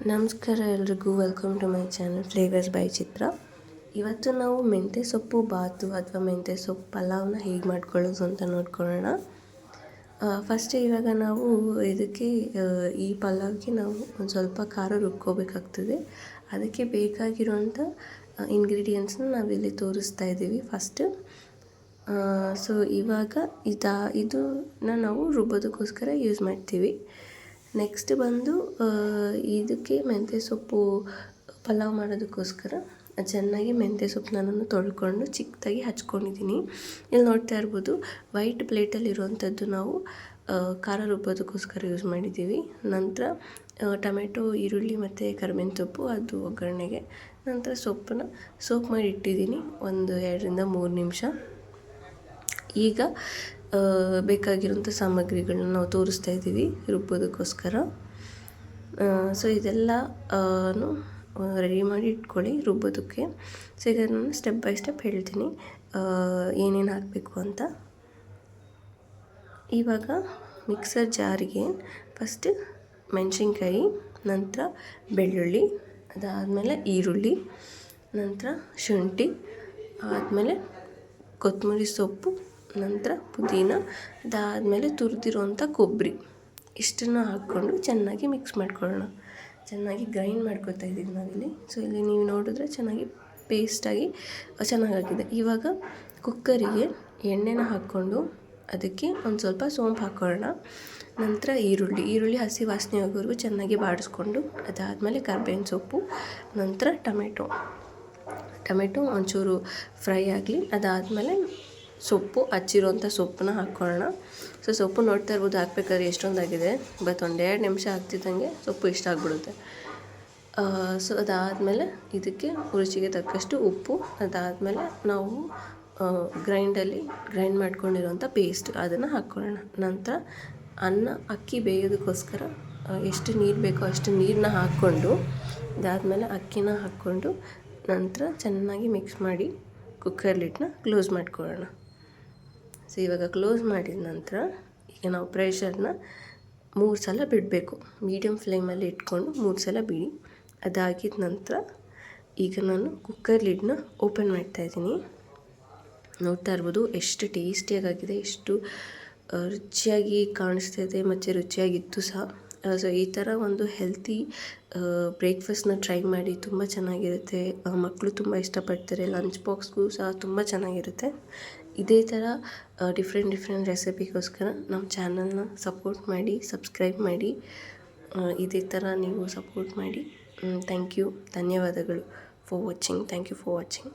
ನಮಸ್ಕಾರ ಎಲ್ರಿಗೂ, welcome to my channel flavours by Chitra. ಇವತ್ತು ನಾವು ಮೆಂತ್ಯ ಸೊಪ್ಪು ಬಾತು ಅಥವಾ ಮೆಂತ್ಯ ಸೊಪ್ಪು ಪಲಾವ್ನ ಹೇಗೆ ಮಾಡ್ಕೊಳ್ಳೋದು ಅಂತ ನೋಡ್ಕೊಳ್ಳೋಣ. ಫಸ್ಟ್ ಇವಾಗ ನಾವು ಇದಕ್ಕೆ ಈ ಪಲಾವ್ಗೆ ನಾವು ಒಂದು ಸ್ವಲ್ಪ ಖಾರ ರುಬ್ಕೋಬೇಕಾಗ್ತದೆ. ಅದಕ್ಕೆ ಬೇಕಾಗಿರುವಂಥ ಇಂಗ್ರೀಡಿಯೆಂಟ್ಸ್ನ ನಾವಿಲ್ಲಿ ತೋರಿಸ್ತಾ ಇದ್ದೀವಿ. ಫಸ್ಟ್ ಸೊ ಇವಾಗ ಇದನ್ನ ನಾವು ರುಬ್ಬೋದಕ್ಕೋಸ್ಕರ ಯೂಸ್ ಮಾಡ್ತೀವಿ. ನೆಕ್ಸ್ಟ್ ಬಂದು ಇದಕ್ಕೆ ಮೆಂತ್ಯ ಸೊಪ್ಪು ಪಲಾವ್ ಮಾಡೋದಕ್ಕೋಸ್ಕರ ಚೆನ್ನಾಗಿ ಮೆಂತ್ಯ ಸೊಪ್ಪನ್ನ ನಾನು ತೊಳ್ಕೊಂಡು ಚಿಕ್ಕದಾಗಿ ಹಚ್ಕೊಂಡಿದ್ದೀನಿ. ಇಲ್ಲಿ ನೋಡ್ತಾ ಇರ್ಬೋದು, ವೈಟ್ ಪ್ಲೇಟಲ್ಲಿರುವಂಥದ್ದು ನಾವು ಖಾರ ರುಬ್ಬೋದಕ್ಕೋಸ್ಕರ ಯೂಸ್ ಮಾಡಿದ್ದೀವಿ. ನಂತರ ಟೊಮೆಟೊ, ಈರುಳ್ಳಿ ಮತ್ತು ಕರಿಬೇವಿನ ಸೊಪ್ಪು ಅದು ಒಗ್ಗರಣೆಗೆ. ನಂತರ ಸೊಪ್ಪನ್ನ ಸೋಪ್ ಮಾಡಿ ಇಟ್ಟಿದ್ದೀನಿ ಒಂದು 2-3 ನಿಮಿಷ. ಈಗ ಬೇಕಾಗಿರೋಂಥ ಸಾಮಗ್ರಿಗಳನ್ನ ನಾವು ತೋರಿಸ್ತಾ ಇದ್ದೀವಿ ರುಬ್ಬೋದಕ್ಕೋಸ್ಕರ. ಸೊ ಇದೆಲ್ಲನೂ ರೆಡಿ ಮಾಡಿ ಇಟ್ಕೊಳ್ಳಿ ರುಬ್ಬೋದಕ್ಕೆ. ಸೊ ಈಗ ನಾನು ಸ್ಟೆಪ್ ಬೈ ಸ್ಟೆಪ್ ಹೇಳ್ತೀನಿ ಏನೇನು ಹಾಕಬೇಕು ಅಂತ. ಇವಾಗ ಮಿಕ್ಸರ್ ಜಾರಿಗೆ ಫಸ್ಟ್ ಮೆಣಸಿನ್ಕಾಯಿ, ನಂತರ ಬೆಳ್ಳುಳ್ಳಿ, ಅದಾದಮೇಲೆ ಈರುಳ್ಳಿ, ನಂತರ ಶುಂಠಿ, ಆದಮೇಲೆ ಕೊತ್ತಂಬರಿ ಸೊಪ್ಪು, ನಂತರ ಪುದೀನ, ಅದಾದಮೇಲೆ ತುರಿದಿರುವಂಥ ಕೊಬ್ಬರಿ, ಇಷ್ಟನ್ನು ಹಾಕ್ಕೊಂಡು ಚೆನ್ನಾಗಿ ಮಿಕ್ಸ್ ಮಾಡ್ಕೊಳ್ಳೋಣ. ಚೆನ್ನಾಗಿ ಗ್ರೈಂಡ್ ಮಾಡ್ಕೊತಾ ಇದ್ದೀವಿ ನಾವಿಲ್ಲಿ. ಸೊ ಇಲ್ಲಿ ನೀವು ನೋಡಿದ್ರೆ ಚೆನ್ನಾಗಿ ಪೇಸ್ಟಾಗಿ ಚೆನ್ನಾಗಾಗಿದೆ. ಇವಾಗ ಕುಕ್ಕರಿಗೆ ಎಣ್ಣೆನ ಹಾಕ್ಕೊಂಡು ಅದಕ್ಕೆ ಒಂದು ಸ್ವಲ್ಪ ಸೋಂಪು ಹಾಕ್ಕೊಳ್ಳೋಣ. ನಂತರ ಈರುಳ್ಳಿ ಹಸಿ ವಾಸನೆ ಆಗೋವರೆಗೂ ಚೆನ್ನಾಗಿ ಬಾಡಿಸ್ಕೊಂಡು, ಅದಾದಮೇಲೆ ಕರಿಬೇವಿನ ಸೊಪ್ಪು, ನಂತರ ಟೊಮೆಟೊ ಒಂಚೂರು ಫ್ರೈ ಆಗಲಿ. ಅದಾದಮೇಲೆ ಸೊಪ್ಪು, ಹಚ್ಚಿರೋಂಥ ಸೊಪ್ಪನ್ನ ಹಾಕ್ಕೊಳ್ಳೋಣ. ಸೊ ಸೊಪ್ಪು ನೋಡ್ತಾ ಇರ್ಬೋದು ಹಾಕ್ಬೇಕಾದ್ರೆ ಎಷ್ಟೊಂದಾಗಿದೆ, ಬಟ್ 1-2 ನಿಮಿಷ ಆಗ್ತಿದ್ದಂಗೆ ಸೊಪ್ಪು ಇಷ್ಟ ಆಗಿಬಿಡುತ್ತೆ. ಸೊ ಅದಾದಮೇಲೆ ಇದಕ್ಕೆ ರುಚಿಗೆ ತಕ್ಕಷ್ಟು ಉಪ್ಪು, ಅದಾದಮೇಲೆ ನಾವು ಗ್ರೈಂಡ್ ಮಾಡ್ಕೊಂಡಿರೋಂಥ ಪೇಸ್ಟ್ ಅದನ್ನು ಹಾಕ್ಕೊಳ್ಳೋಣ. ನಂತರ ಅಕ್ಕಿ ಬೇಯೋದಕ್ಕೋಸ್ಕರ ಎಷ್ಟು ನೀರು ಬೇಕೋ ಅಷ್ಟು ನೀರನ್ನ ಹಾಕ್ಕೊಂಡು, ಅದಾದಮೇಲೆ ಅಕ್ಕಿನ ಹಾಕ್ಕೊಂಡು ನಂತರ ಚೆನ್ನಾಗಿ ಮಿಕ್ಸ್ ಮಾಡಿ ಕುಕ್ಕರ್ ಲಿಡ್ನ ಕ್ಲೋಸ್ ಮಾಡ್ಕೊಳ್ಳೋಣ. ಸೊ ಇವಾಗ ಕ್ಲೋಸ್ ಮಾಡಿದ ನಂತರ ಈಗ ನಾವು ಪ್ರೆಷರ್ನ 3 ಸಲ ಬಿಡಬೇಕು. ಮೀಡಿಯಮ್ ಫ್ಲೇಮಲ್ಲಿ ಇಟ್ಕೊಂಡು 3 ಸಲ ಬಿಡಿ. ಅದಾಗಿದ ನಂತರ ಈಗ ನಾನು ಕುಕ್ಕರ್ ಲಿಡ್ನ ಓಪನ್ ಮಾಡ್ತಾಯಿದ್ದೀನಿ. ನೋಡ್ತಾ ಇರ್ಬೋದು ಎಷ್ಟು ಟೇಸ್ಟಿಯಾಗಿದೆ, ಎಷ್ಟು ರುಚಿಯಾಗಿ ಕಾಣಿಸ್ತಾ ಇದೆ ಮತ್ತು ರುಚಿಯಾಗಿತ್ತು ಸಹ. ಸೊ ಈ ಥರ ಒಂದು ಹೆಲ್ತಿ ಬ್ರೇಕ್ಫಾಸ್ಟ್ನ ಟ್ರೈ ಮಾಡಿ, ತುಂಬ ಚೆನ್ನಾಗಿರುತ್ತೆ. ಮಕ್ಕಳು ತುಂಬ ಇಷ್ಟಪಡ್ತಾರೆ. ಲಂಚ್ ಬಾಕ್ಸ್ಗೂ ಸಹ ತುಂಬ ಚೆನ್ನಾಗಿರುತ್ತೆ. ಇದೇ ಥರ ಡಿಫ್ರೆಂಟ್ ರೆಸಿಪಿಗೋಸ್ಕರ ನಮ್ಮ ಚಾನಲ್ನ ಸಪೋರ್ಟ್ ಮಾಡಿ, ಸಬ್ಸ್ಕ್ರೈಬ್ ಮಾಡಿ. ಇದೇ ಥರ ನೀವು ಸಪೋರ್ಟ್ ಮಾಡಿ. ಥ್ಯಾಂಕ್ ಯು, ಧನ್ಯವಾದಗಳು for watching. Thank you for watching.